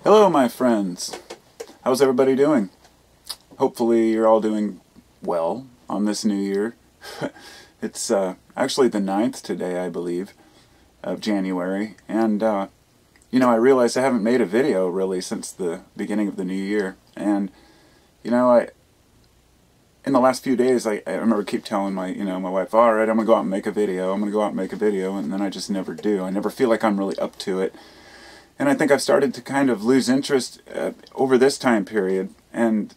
Hello, my friends. How's everybody doing? Hopefully you're all doing well on this new year. It's actually the 9th today, I believe, of January. And, I realized I haven't made a video really since the beginning of the new year. And, in the last few days, I remember keep telling my wife, all right, I'm going to go out and make a video. I'm going to go out and make a video. And then I just never do. I never feel like I'm really up to it. And I think I've started to kind of lose interest over this time period and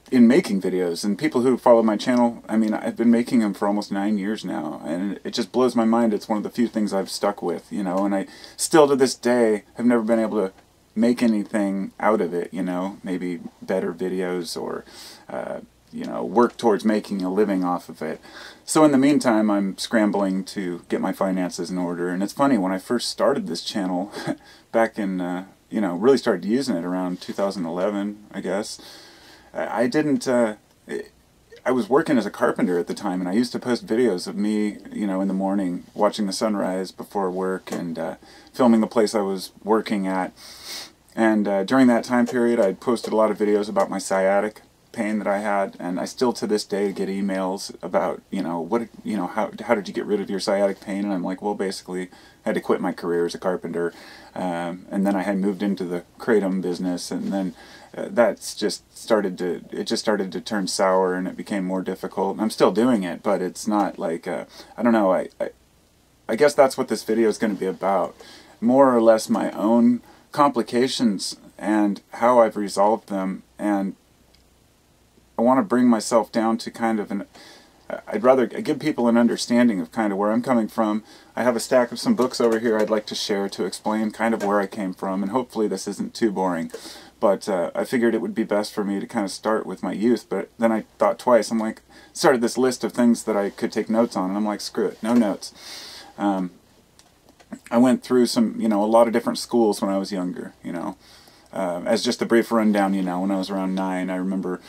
in making videos. And people who follow my channel, I mean, I've been making them for almost 9 years now. And it just blows my mind. It's one of the few things I've stuck with, and I still to this day have never been able to make anything out of it, maybe better videos or, work towards making a living off of it. So in the meantime, I'm scrambling to get my finances in order. And it's funny, when I first started this channel, back in, really started using it around 2011, I guess, I didn't, I was working as a carpenter at the time, and I used to post videos of me, in the morning, watching the sunrise before work and filming the place I was working at. And during that time period, I posted a lot of videos about my sciatic pain that I had, and I still to this day get emails about, how did you get rid of your sciatic pain? And I'm like, well, basically, I had to quit my career as a carpenter, and then I had moved into the kratom business, and then that's just started to turn sour, and it became more difficult. And I'm still doing it, but it's not like, I don't know, I guess that's what this video is going to be about. More or less my own complications and how I've resolved them, and I want to bring myself down to kind of I'd rather give people an understanding of kind of where I'm coming from. I have a stack of some books over here I'd like to share to explain kind of where I came from, and hopefully this isn't too boring. But I figured it would be best for me to kind of start with my youth, but then I thought twice. I'm like, started this list of things that I could take notes on, and I'm like, screw it, no notes. I went through some, a lot of different schools when I was younger, as just a brief rundown, when I was around 9, I remember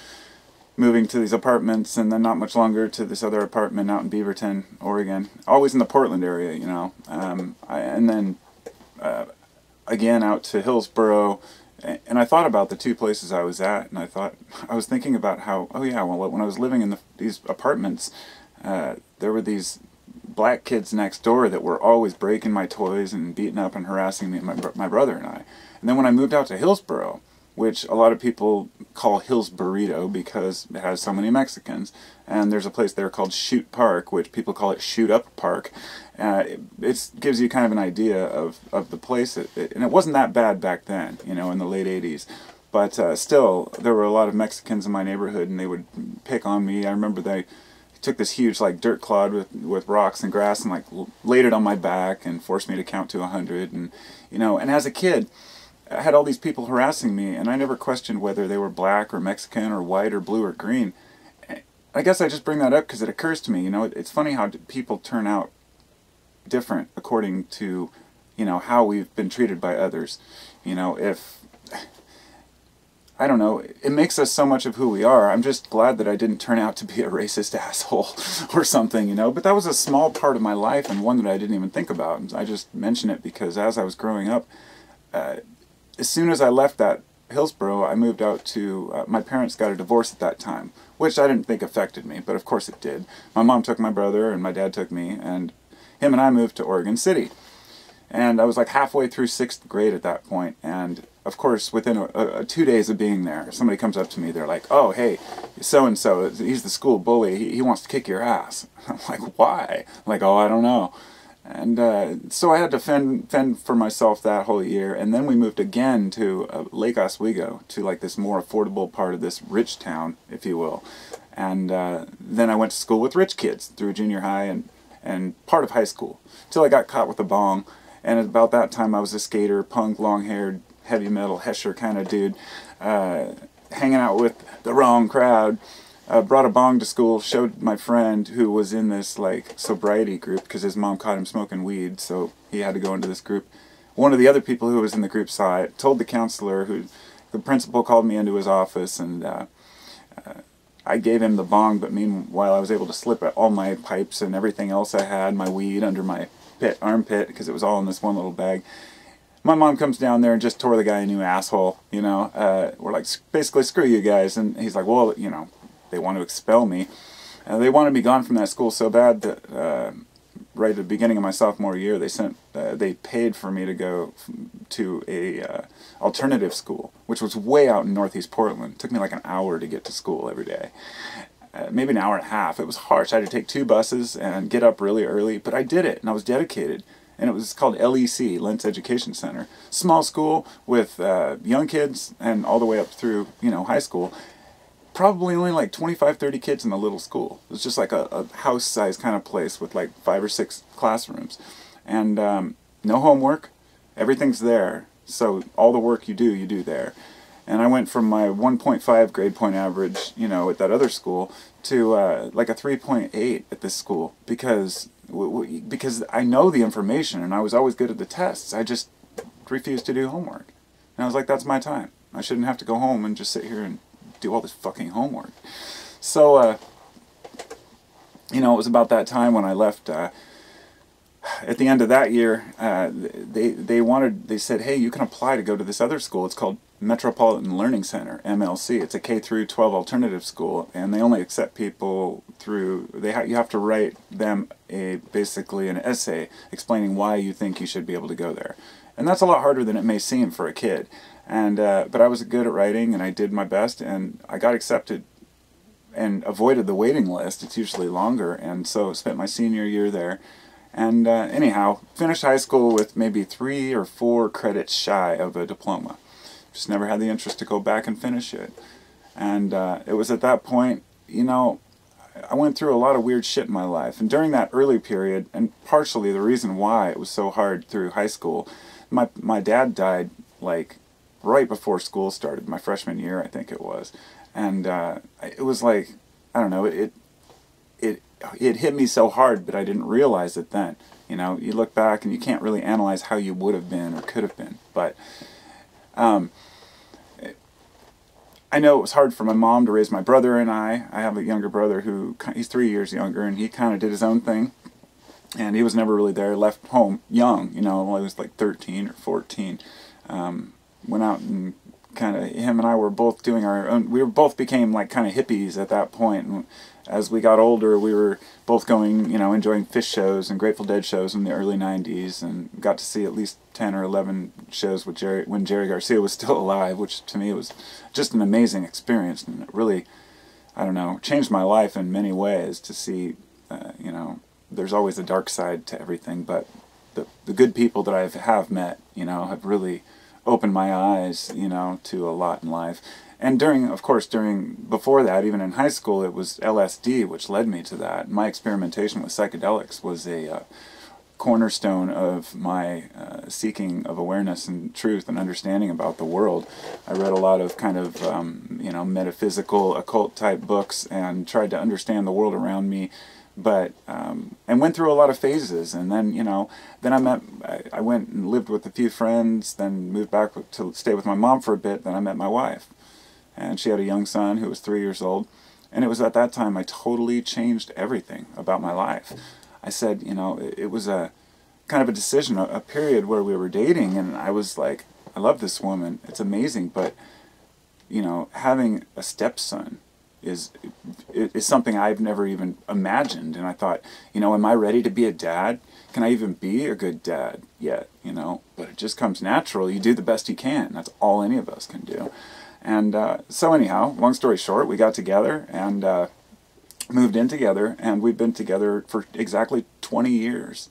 moving to these apartments, and then not much longer to this other apartment out in Beaverton, Oregon. Always in the Portland area, and then again out to Hillsboro. And I thought about the two places I was at, and I was thinking about how, oh yeah, well, when I was living in these apartments, there were these black kids next door that were always breaking my toys and beating up and harassing me, my brother and I. And then when I moved out to Hillsboro, which a lot of people call Hillsburrito because it has so many Mexicans, and there's a place there called Shoot Park, which people call it Shoot Up Park. It gives you kind of an idea of the place, and it wasn't that bad back then, in the late 80s. But still, there were a lot of Mexicans in my neighborhood, and they would pick on me. I remember they took this huge dirt clod with rocks and grass and laid it on my back and forced me to count to 100. And and as a kid, I had all these people harassing me, and I never questioned whether they were black or Mexican or white or blue or green. I guess I just bring that up because it occurs to me, it's funny how people turn out different according to, how we've been treated by others. I don't know, it makes us so much of who we are. I'm just glad that I didn't turn out to be a racist asshole or something, but that was a small part of my life, and one that I didn't even think about. And I just mention it because as I was growing up, as soon as I left that Hillsboro, I moved out to, my parents got a divorce at that time, which I didn't think affected me, but of course it did. My mom took my brother, and my dad took me, and him and I moved to Oregon City. And I was halfway through 6th grade at that point, and of course within 2 days of being there, somebody comes up to me, they're like, oh hey, so-and-so, he's the school bully, he wants to kick your ass. I'm like, why? I'm like, oh, I don't know. And so I had to fend for myself that whole year, and then we moved again to Lake Oswego, to this more affordable part of this rich town, if you will. And then I went to school with rich kids through junior high and part of high school, till I got caught with a bong. And at about that time I was a skater, punk, long-haired, heavy metal, Hesher kind of dude, hanging out with the wrong crowd. Brought a bong to school, showed my friend who was in this sobriety group because his mom caught him smoking weed, so he had to go into this group. One of the other people who was in the group saw it, told the counselor, the principal called me into his office, and I gave him the bong, but meanwhile I was able to slip all my pipes and everything else I had, my weed, under my armpit, because it was all in this one little bag. my mom comes down there and just tore the guy a new asshole, you know. We're like, basically, screw you guys. And he's like, well, you know, they want to expel me. They wanted me gone from that school so bad that right at the beginning of my sophomore year, they paid for me to go to a alternative school, which was way out in Northeast Portland. It took me like an hour to get to school every day. Maybe an hour and a half. It was harsh. I had to take 2 buses and get up really early, but I did it, and I was dedicated. And it was called LEC, Lentz Education Center. Small school with young kids and all the way up through, you know, high school. Probably only like 25, 30 kids in the little school. It was just like a house-sized kind of place with like 5 or 6 classrooms. And no homework. Everything's there. So all the work you do there. And I went from my 1.5 grade point average, you know, at that other school to like a 3.8 at this school because I know the information and I was always good at the tests. I just refused to do homework. And I was like, that's my time. I shouldn't have to go home and just sit here and do all this fucking homework. So, you know, it was about that time when I left. At the end of that year, they said, hey, you can apply to go to this other school. It's called Metropolitan Learning Center, MLC. It's a K through 12 alternative school, and they only accept people through, you have to write them basically an essay explaining why you think you should be able to go there. And that's a lot harder than it may seem for a kid. And but I was good at writing, and I did my best, and I got accepted and avoided the waiting list. It's usually longer, and so spent my senior year there. And anyhow, finished high school with maybe 3 or 4 credits shy of a diploma. Just never had the interest to go back and finish it. And it was at that point, you know, I went through a lot of weird shit in my life. And during that early period, and partially the reason why it was so hard through high school, my dad died like right before school started, my freshman year, I think it was. And it was like, I don't know, it hit me so hard, but I didn't realize it then. You know, you look back and you can't really analyze how you would have been or could have been. But I know it was hard for my mom to raise my brother and I. I have a younger brother he's 3 years younger, and he kind of did his own thing. And he was never really there, left home young, you know, when I was like 13 or 14. Went out and kind of, him and I were both doing our own, we both became like kind of hippies at that point. And as we got older, we were both going, you know, enjoying Fish shows and Grateful Dead shows in the early 90s, and got to see at least 10 or 11 shows with when Jerry Garcia was still alive, which to me was just an amazing experience, and it really, I don't know, changed my life in many ways to see, you know, there's always a dark side to everything, but the good people that I have met, you know, have really opened my eyes, you know, to a lot in life. And before that, even in high school, it was LSD which led me to that. My experimentation with psychedelics was a cornerstone of my seeking of awareness and truth and understanding about the world. I read a lot of kind of, you know, metaphysical, occult type books and tried to understand the world around me, but and went through a lot of phases. And then, you know, then I went and lived with a few friends, then moved back to stay with my mom for a bit. Then I met my wife, and she had a young son who was 3 years old. And it was at that time I totally changed everything about my life. I said, you know, it was a kind of a decision, a period where we were dating, and I was like, I love this woman, it's amazing, but, you know, having a stepson is something I've never even imagined. And I thought, you know, am I ready to be a dad? Can I even be a good dad yet? You know, but it just comes natural. You do the best you can. That's all any of us can do. And so anyhow, long story short, we got together and moved in together, and we've been together for exactly 20 years.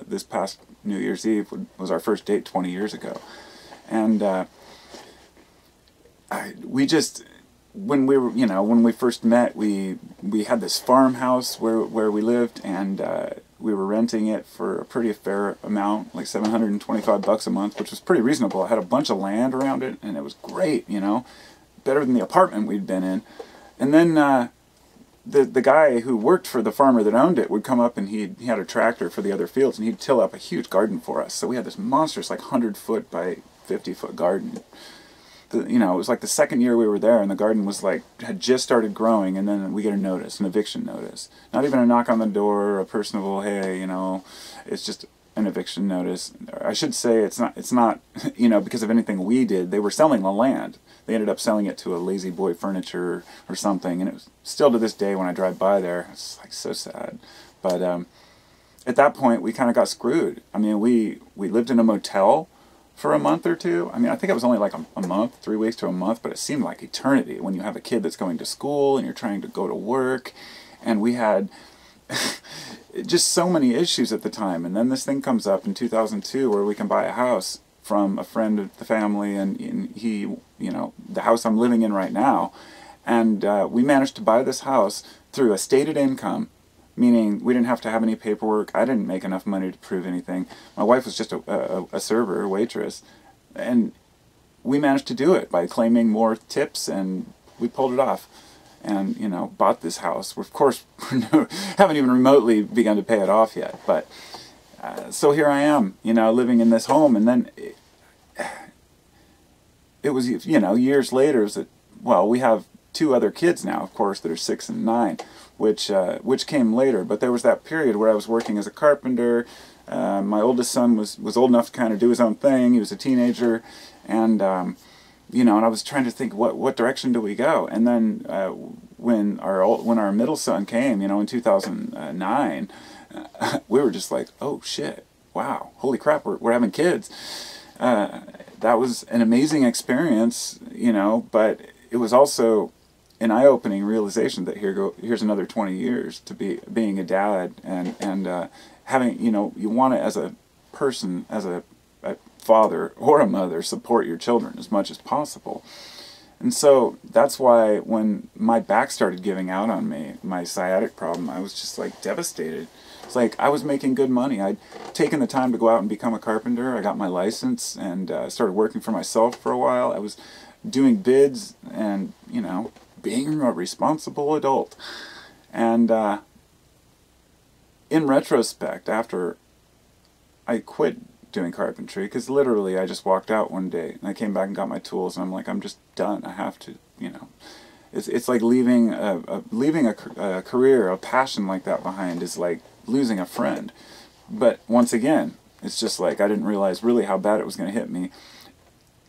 This past New Year's Eve was our first date 20 years ago. And we just, when we first met, we had this farmhouse where we lived, and we were renting it for a pretty fair amount, like $725 a month, which was pretty reasonable. It had a bunch of land around it, and it was great, you know, better than the apartment we'd been in. And then the guy who worked for the farmer that owned it would come up, and he had a tractor for the other fields, and he'd till up a huge garden for us. So we had this monstrous, like 100-foot by 50-foot garden. You know, it was like the second year we were there, and the garden was like, had just started growing, and then we get a notice, an eviction notice. Not even a knock on the door, a personable, hey, you know, it's just an eviction notice. I should say it's not, you know, because of anything we did. They were selling the land. They ended up selling it to a Lazy Boy Furniture or something, and it was still to this day when I drive by there, it's like so sad. But at that point, we kind of got screwed. I mean, we lived in a motel for a month or two. I mean, I think it was only like a month, 3 weeks to a month, but it seemed like eternity when you have a kid that's going to school and you're trying to go to work. And we had just so many issues at the time. And then this thing comes up in 2002 where we can buy a house from a friend of the family, and he, you know, the house I'm living in right now. And we managed to buy this house through a stated income, meaning we didn't have to have any paperwork. I didn't make enough money to prove anything. My wife was just a server, a waitress. And we managed to do it by claiming more tips, and we pulled it off. And, you know, bought this house. Of course, haven't even remotely begun to pay it off yet. But, so here I am, you know, living in this home. And then it was, you know, years later, well, we have 2 other kids now, of course, that are 6 and 9, which came later. But there was that period where I was working as a carpenter. My oldest son was old enough to kind of do his own thing. He was a teenager, and you know, and I was trying to think what direction do we go. And then when our middle son came, you know, in 2009, we were just like, oh shit, wow, holy crap, we're having kids. That was an amazing experience, you know, but it was also an eye-opening realization that here's another 20 years to being a dad, and having, you know, you want to, as a person, as a father or a mother, support your children as much as possible. And so that's why when my back started giving out on me, my sciatic problem, I was just like devastated. It's like I was making good money. I'd taken the time to go out and become a carpenter. I got my license and started working for myself for a while. I was doing bids and, you know, being a responsible adult. And in retrospect, after I quit doing carpentry, because literally I just walked out one day and I came back and got my tools, and I'm like, I'm just done. I have to, you know, it's like leaving a career, a passion like that behind is like losing a friend. But once again, it's just like I didn't realize really how bad it was going to hit me.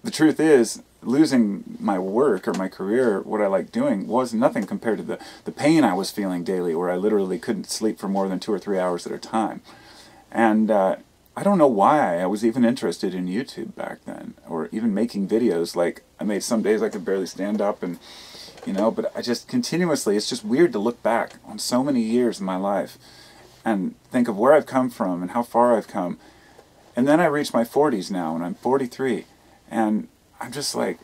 The truth is, losing my work or my career, what I like doing, was nothing compared to the pain I was feeling daily, where I literally couldn't sleep for more than 2 or 3 hours at a time. And I don't know why I was even interested in YouTube back then, or even making videos. Like, I made some days I could barely stand up, and, you know, but I just continuously, it's just weird to look back on so many years in my life and think of where I've come from and how far I've come. And then I reach my 40s now, and I'm 43, and I'm just like,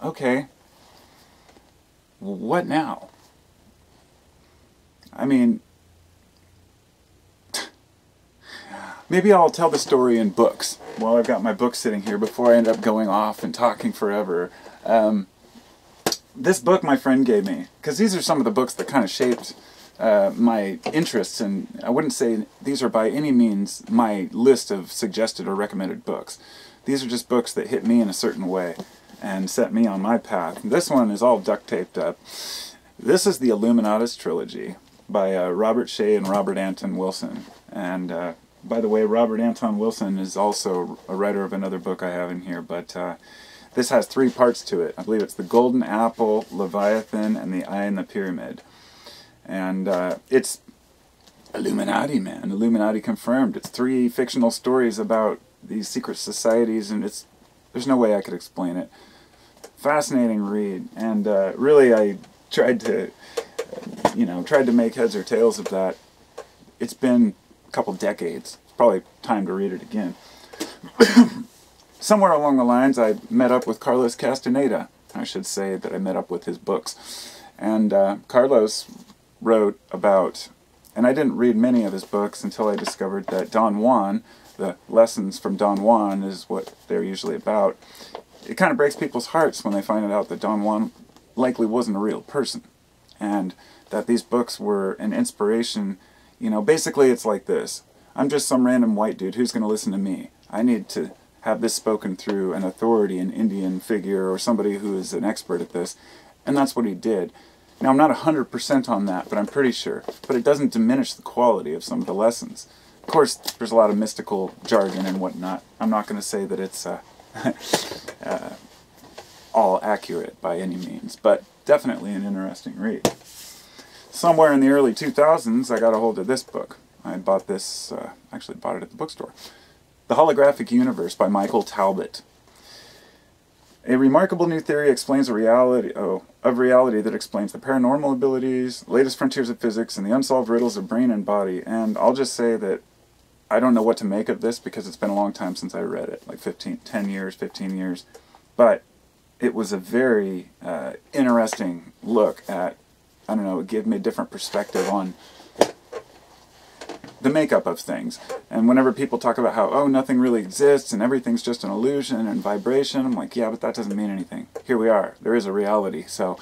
okay, what now? I mean, maybe I'll tell the story in books. Well, I've got my book sitting here before I end up going off and talking forever. This book my friend gave me, because these are some of the books that kind of shaped my interests, and I wouldn't say these are by any means my list of suggested or recommended books. These are just books that hit me in a certain way and set me on my path. This one is all duct taped up. This is the Illuminatus trilogy by Robert Shea and Robert Anton Wilson. And by the way, Robert Anton Wilson is also a writer of another book I have in here, but this has 3 parts to it. I believe it's The Golden Apple, Leviathan, and The Eye in the Pyramid. And it's Illuminati, man. Illuminati confirmed. It's 3 fictional stories about these secret societies, and there's no way I could explain it. Fascinating read, and really I tried to, you know, make heads or tails of that. It's been a couple decades. It's probably time to read it again. Somewhere along the lines, I met up with Carlos Castaneda. I should say that I met up with his books. And Carlos wrote about, and I didn't read many of his books until I discovered that Don Juan, the lessons from Don Juan is what they're usually about. It kind of breaks people's hearts when they find out that Don Juan likely wasn't a real person, and that these books were an inspiration. You know, basically it's like this. I'm just some random white dude. Who's going to listen to me? I need to have this spoken through an authority, an Indian figure, or somebody who is an expert at this. And that's what he did. Now, I'm not 100% on that, but I'm pretty sure. But it doesn't diminish the quality of some of the lessons. course, there's a lot of mystical jargon and whatnot. I'm not going to say that it's all accurate by any means, but definitely an interesting read. Somewhere in the early 2000s, I got a hold of this book. I bought this, actually bought it at the bookstore. The Holographic Universe by Michael Talbot. A remarkable new theory explains of reality that explains the paranormal abilities, latest frontiers of physics, and the unsolved riddles of brain and body. And I'll just say that I don't know what to make of this because it's been a long time since I read it, like 10 years, 15 years. But it was a very interesting look at, I don't know, it gave me a different perspective on the makeup of things. And whenever people talk about how, oh, nothing really exists and everything's just an illusion and vibration, I'm like, yeah, but that doesn't mean anything. Here we are. There is a reality. So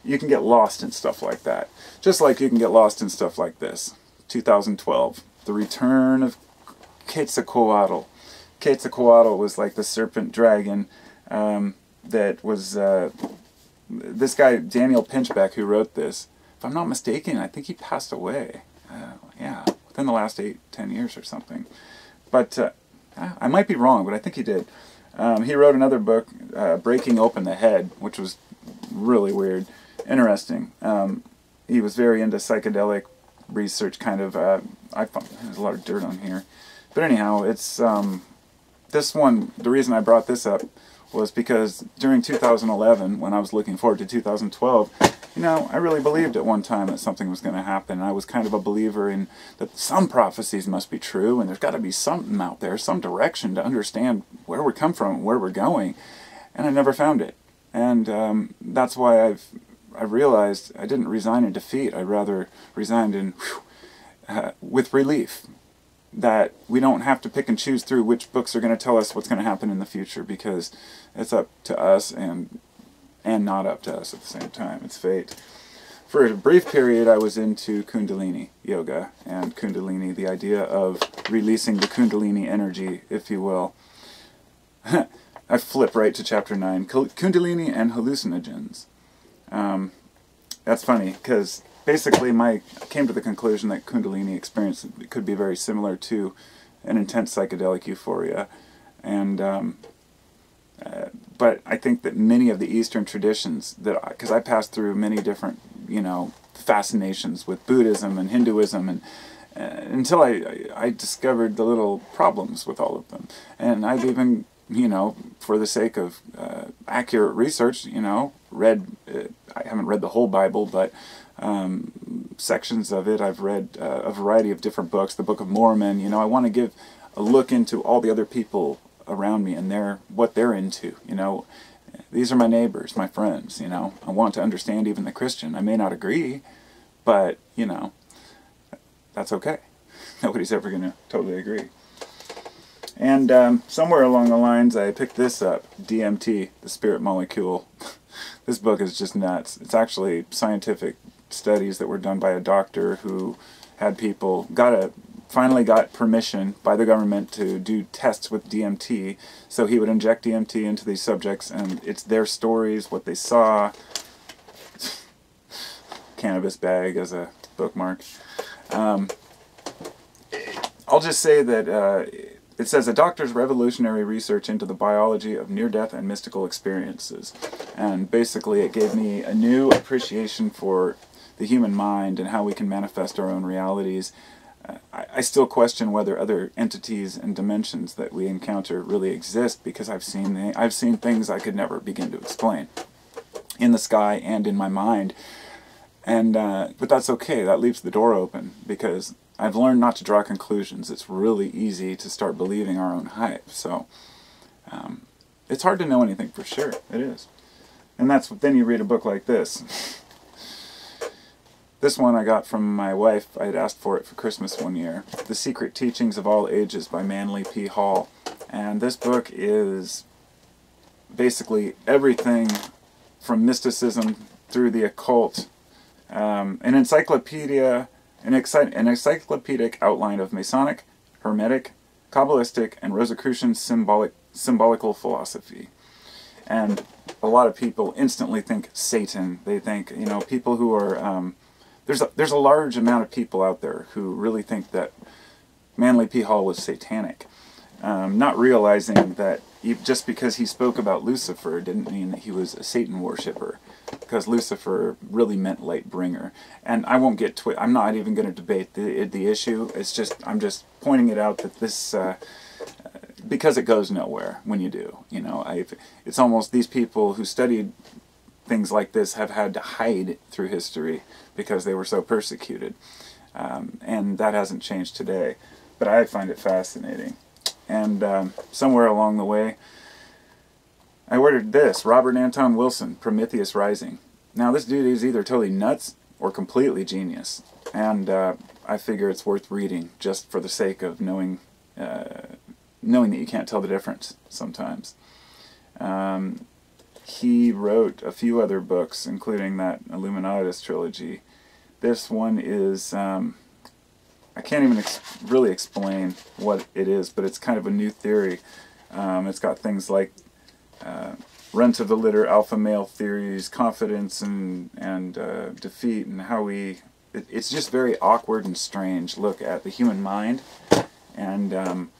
you can get lost in stuff like that. Just like you can get lost in stuff like this. 2012, The Return of Quetzalcoatl. Quetzalcoatl was like the serpent dragon that was this guy, Daniel Pinchbeck, who wrote this. If I'm not mistaken, I think he passed away. Yeah, within the last 8-10 years or something. But I might be wrong, but I think he did. He wrote another book, Breaking Open the Head, which was really weird, interesting. He was very into psychedelic research, kind of. I found there's a lot of dirt on here, but anyhow, it's this one. The reason I brought this up was because during 2011, when I was looking forward to 2012, you know, I really believed at one time that something was going to happen. I was kind of a believer in that some prophecies must be true, and there's got to be something out there, some direction to understand where we come from, where we're going, and I never found it. And that's why I realized I didn't resign in defeat. I rather resigned in with relief that we don't have to pick and choose through which books are going to tell us what's going to happen in the future, because it's up to us and not up to us at the same time. It's fate. For a brief period, I was into Kundalini yoga, and Kundalini, the idea of releasing the Kundalini energy, if you will. I flip right to chapter 9, Kundalini and hallucinogens. That's funny, because basically I came to the conclusion that Kundalini experience could be very similar to an intense psychedelic euphoria, and but I think that many of the Eastern traditions, because I passed through many different, you know, fascinations with Buddhism and Hinduism, and until I discovered the little problems with all of them, and I've even, you know, for the sake of accurate research, you know, I haven't read the whole Bible, but sections of it. I've read a variety of different books, the Book of Mormon. You know, I want to give a look into all the other people around me and what they're into. You know, these are my neighbors, my friends. You know, I want to understand even the Christian. I may not agree, but you know, that's okay. Nobody's ever going to totally agree. And somewhere along the lines, I picked this up, DMT, the Spirit Molecule. This book is just nuts. It's actually scientific studies that were done by a doctor who had people, finally got permission by the government to do tests with DMT. So he would inject DMT into these subjects, and it's their stories, what they saw. Cannabis bag as a bookmark. I'll just say that it says a doctor's revolutionary research into the biology of near-death and mystical experiences. And basically it gave me a new appreciation for the human mind and how we can manifest our own realities. I still question whether other entities and dimensions that we encounter really exist, because I've seen things I could never begin to explain in the sky and in my mind. And but that's okay. That leaves the door open, because I've learned not to draw conclusions. It's really easy to start believing our own hype. So it's hard to know anything for sure. It is. And then you read a book like this. This one I got from my wife. I had asked for it for Christmas one year. The Secret Teachings of All Ages by Manly P. Hall. And this book is basically everything from mysticism through the occult. An encyclopedic outline of Masonic, Hermetic, Kabbalistic, and Rosicrucian symbolical philosophy. And a lot of people instantly think Satan. They think, you know, people who are... there's a large amount of people out there who really think that Manly P. Hall was satanic, not realizing that just because he spoke about Lucifer didn't mean that he was a Satan worshiper, because Lucifer really meant light bringer. And I won't get I'm not even going to debate the issue. It's just, I'm just pointing it out that this, because it goes nowhere when you do. You know, it's almost, these people who studied things like this have had to hide through history because they were so persecuted. And that hasn't changed today. But I find it fascinating. And somewhere along the way, I ordered this, Robert Anton Wilson, Prometheus Rising. Now this dude is either totally nuts or completely genius. And I figure it's worth reading just for the sake of knowing that you can't tell the difference sometimes. He wrote a few other books, including that Illuminatus trilogy. This one is, I can't even really explain what it is, but it's kind of a new theory. It's got things like run to the litter, alpha male theories, confidence and defeat, and how it's just very awkward and strange look at the human mind and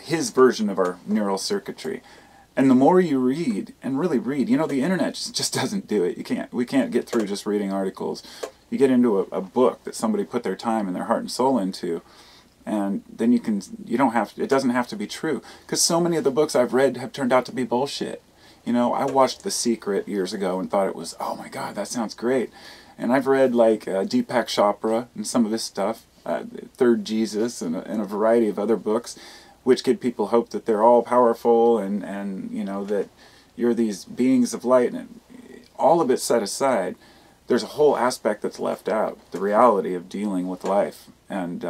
his version of our neural circuitry. And the more you read, and really read, you know, the internet just doesn't do it. We can't get through just reading articles. You get into a book that somebody put their time and their heart and soul into, and then it doesn't have to be true. Because so many of the books I've read have turned out to be bullshit. You know, I watched The Secret years ago and thought it was, oh my God, that sounds great. And I've read like Deepak Chopra and some of his stuff, Third Jesus and a variety of other books, which give people hope that they're all powerful and you know, that you're these beings of light. And all of it set aside, there's a whole aspect that's left out, the reality of dealing with life. And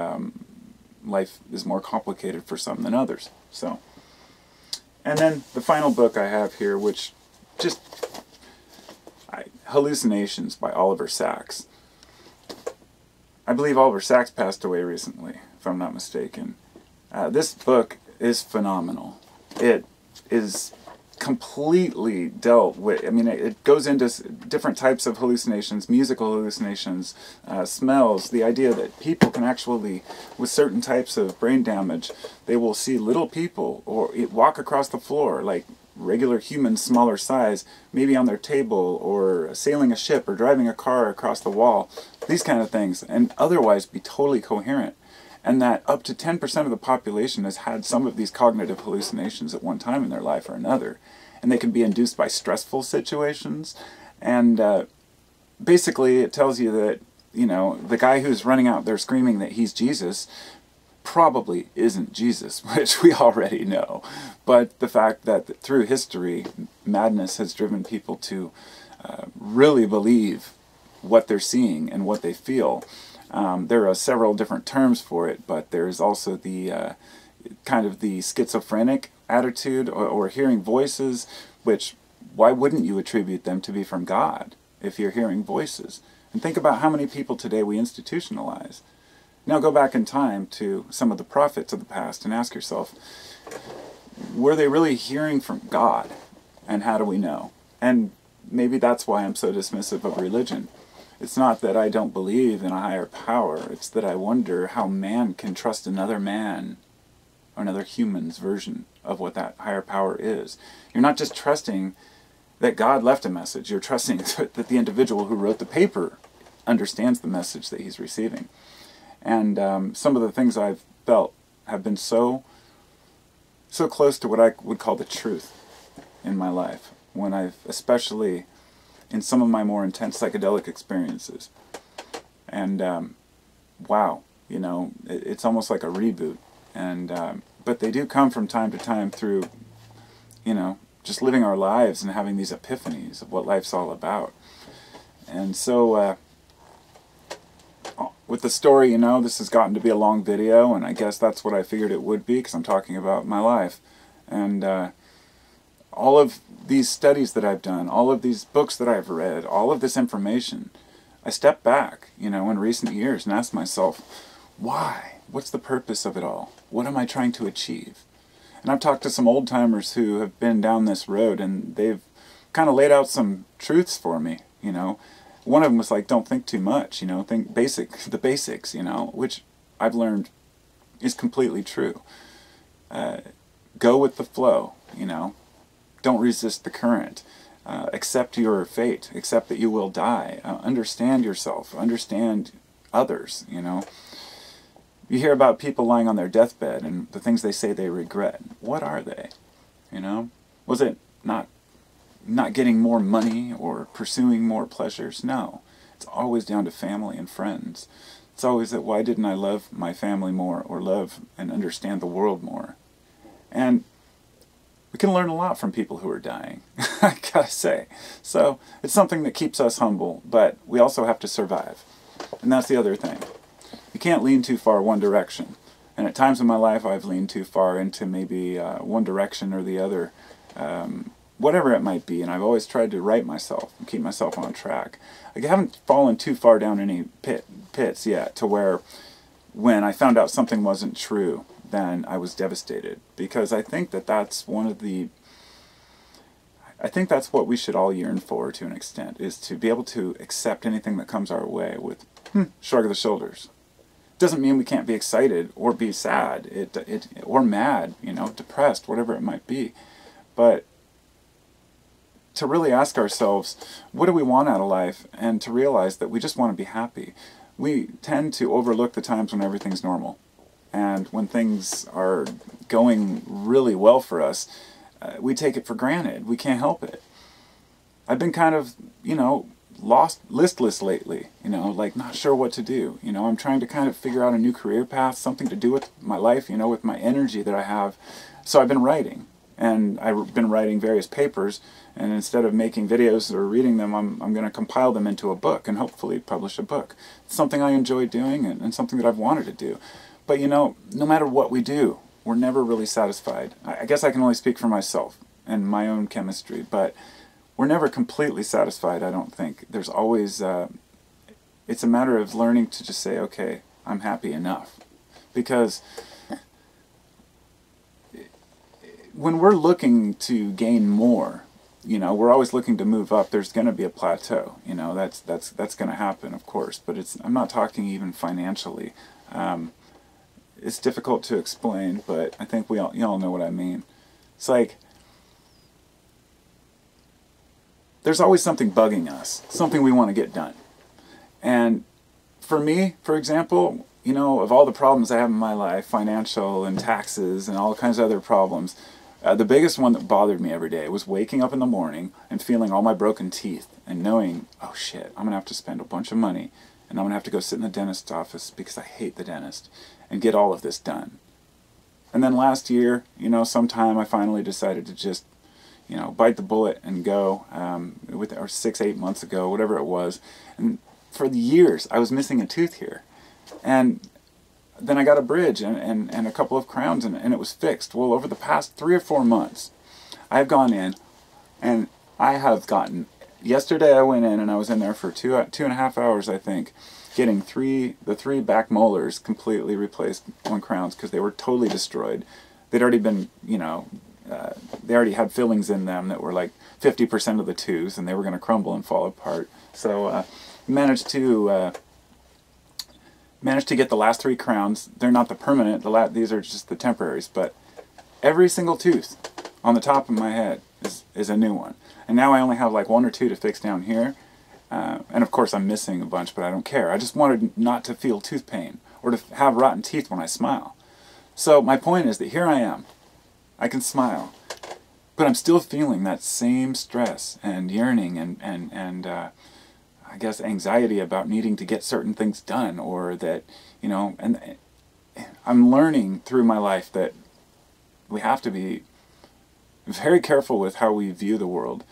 life is more complicated for some than others. So, and then the final book I have here, which just, Hallucinations by Oliver Sacks. I believe Oliver Sacks passed away recently, if I'm not mistaken. This book is phenomenal. It is completely dealt with, I mean, it goes into different types of hallucinations, musical hallucinations, smells, the idea that people can actually, with certain types of brain damage, they will see little people or walk across the floor like regular humans, smaller size, maybe on their table, or sailing a ship or driving a car across the wall, these kind of things, and otherwise be totally coherent. And that up to 10% of the population has had some of these cognitive hallucinations at one time in their life or another. And they can be induced by stressful situations. And basically it tells you that, you know, the guy who's running out there screaming that he's Jesus probably isn't Jesus, which we already know. But the fact that through history, madness has driven people to really believe what they're seeing and what they feel. There are several different terms for it, but there's also the kind of the schizophrenic attitude or hearing voices, which, why wouldn't you attribute them to be from God if you're hearing voices? And think about how many people today we institutionalize. Now go back in time to some of the prophets of the past and ask yourself, were they really hearing from God? And how do we know? And maybe that's why I'm so dismissive of religion. It's not that I don't believe in a higher power. It's that I wonder how man can trust another man or another human's version of what that higher power is. You're not just trusting that God left a message. You're trusting that the individual who wrote the paper understands the message that he's receiving. And some of the things I've felt have been so close to what I would call the truth in my life, when I've, especially in some of my more intense psychedelic experiences. And wow, you know, it's almost like a reboot. And but they do come from time to time through, you know, just living our lives and having these epiphanies of what life's all about. And so with the story, you know, this has gotten to be a long video, and I guess that's what I figured it would be, because I'm talking about my life. And all of these studies that I've done, all of these books that I've read, all of this information, I stepped back, you know, in recent years and asked myself, why? What's the purpose of it all? What am I trying to achieve? And I've talked to some old-timers who have been down this road, and they've kind of laid out some truths for me, you know. One of them was like, don't think too much, you know, think the basics, you know, which I've learned is completely true. Go with the flow, you know, don't resist the current. Accept your fate, accept that you will die. Understand yourself, understand others, you know. You hear about people lying on their deathbed and the things they say they regret. What are they? You know? Was it not getting more money or pursuing more pleasures? No. It's always down to family and friends. It's always that, why didn't I love my family more or love and understand the world more? And we can learn a lot from people who are dying, I gotta say. So it's something that keeps us humble, but we also have to survive. And that's the other thing. You can't lean too far one direction. And at times in my life I've leaned too far into maybe one direction or the other, whatever it might be, and I've always tried to right myself and keep myself on track. I haven't fallen too far down any pits yet to where when I found out something wasn't true, then I was devastated. Because I think that that's I think that's what we should all yearn for to an extent, is to be able to accept anything that comes our way with shrug of the shoulders. Doesn't mean we can't be excited or be sad, or mad, you know, depressed, whatever it might be. But to really ask ourselves, what do we want out of life, and to realize that we just want to be happy. We tend to overlook the times when everything's normal. And when things are going really well for us, we take it for granted. We can't help it. I've been kind of, you know, listless lately, you know, like not sure what to do. You know, I'm trying to kind of figure out a new career path, something to do with my life, you know, with my energy that I have. So I've been writing, and I've been writing various papers, and instead of making videos or reading them, I'm going to compile them into a book and hopefully publish a book. It's something I enjoy doing and something that I've wanted to do. But you know, no matter what we do, we're never really satisfied. I guess I can only speak for myself and my own chemistry, but we're never completely satisfied, I don't think. There's always, it's a matter of learning to just say, okay, I'm happy enough. Because when we're looking to gain more, you know, we're always looking to move up, there's going to be a plateau. You know, that's going to happen, of course, but I'm not talking even financially. It's difficult to explain, but I think you all know what I mean. It's like, there's always something bugging us, something we want to get done. And for me, for example, you know, of all the problems I have in my life, financial and taxes and all kinds of other problems, the biggest one that bothered me every day was waking up in the morning and feeling all my broken teeth and knowing, oh shit, I'm going to have to spend a bunch of money and I'm going to have to go sit in the dentist's office because I hate the dentist and get all of this done. And then last year, you know, sometime I finally decided to just, you know, bite the bullet and go, or 6-8 months ago, whatever it was. And for the years, I was missing a tooth here. And then I got a bridge and a couple of crowns, and it was fixed. Well, over the past 3 or 4 months, I've gone in, and I have gotten, yesterday I went in, and I was in there for 2.5 hours, I think, getting the three back molars completely replaced on crowns because they were totally destroyed. They'd already been, you know, they already had fillings in them that were like 50% of the tooth, and they were going to crumble and fall apart. So managed to get the last 3 crowns. They're not the permanent. These are just the temporaries. But every single tooth on the top of my head is a new one. And now I only have like 1 or 2 to fix down here. And of course I'm missing a bunch, but I don't care. I just wanted not to feel tooth pain or to have rotten teeth when I smile. So my point is that here I am. I can smile, but I'm still feeling that same stress and yearning and I guess anxiety about needing to get certain things done, or that, you know, and I'm learning through my life that we have to be very careful with how we view the world.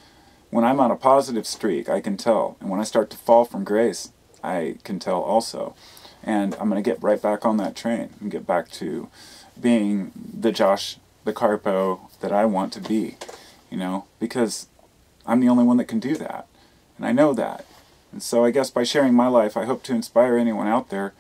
When I'm on a positive streak, I can tell, and when I start to fall from grace, I can tell also. And I'm going to get right back on that train and get back to being the Josh the Carpo that I want to be, you know, because I'm the only one that can do that, and I know that. And so I guess by sharing my life, I hope to inspire anyone out there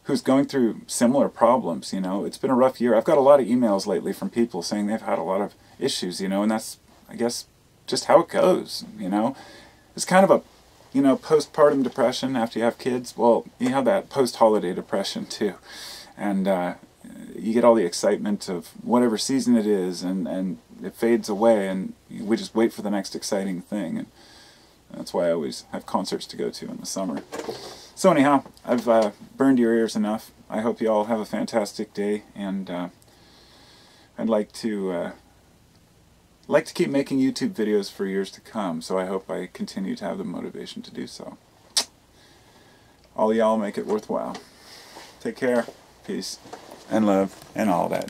who's going through similar problems. You know, it's been a rough year. I've got a lot of emails lately from people saying they've had a lot of issues, you know, and that's, I guess, just how it goes, you know. It's kind of you know, postpartum depression after you have kids. Well, you have that post-holiday depression too. And you get all the excitement of whatever season it is, and it fades away, and we just wait for the next exciting thing. And that's why I always have concerts to go to in the summer. So anyhow, I've burned your ears enough. I hope you all have a fantastic day, and I'd like to keep making YouTube videos for years to come, so I hope I continue to have the motivation to do so. All y'all make it worthwhile. Take care, peace, and love, and all that.